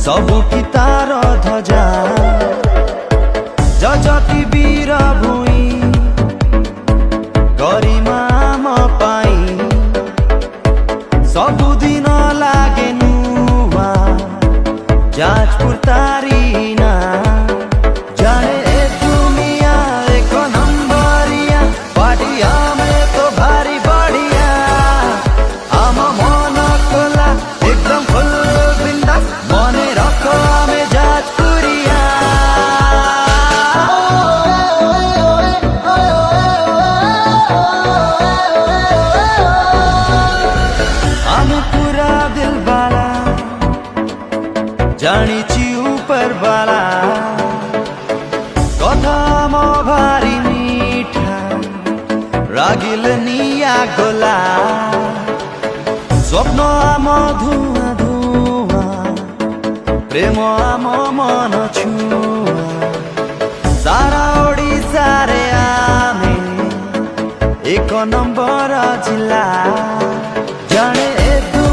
सबु कि तार ध्वजा जजति वीर भूई गरिमा म पाई सबुदिन लागे नुवा जाजपुर तारिना जाने ए दुनिया एक नंबरिया पाटिया में तो भारी बढ़िया आम मन खोला एकदम फुल बिंदास मने रखो हमें जाजपुरिया हमें पूरा दिल वाला जानी ची ऊपर वाला कथा म भारी मीठा रागिल निया गोला स्वप्न आम धुआ धुआ प्रेम आम मन छुआ सारा ओडिशा रे आमे एक नंबर जिला।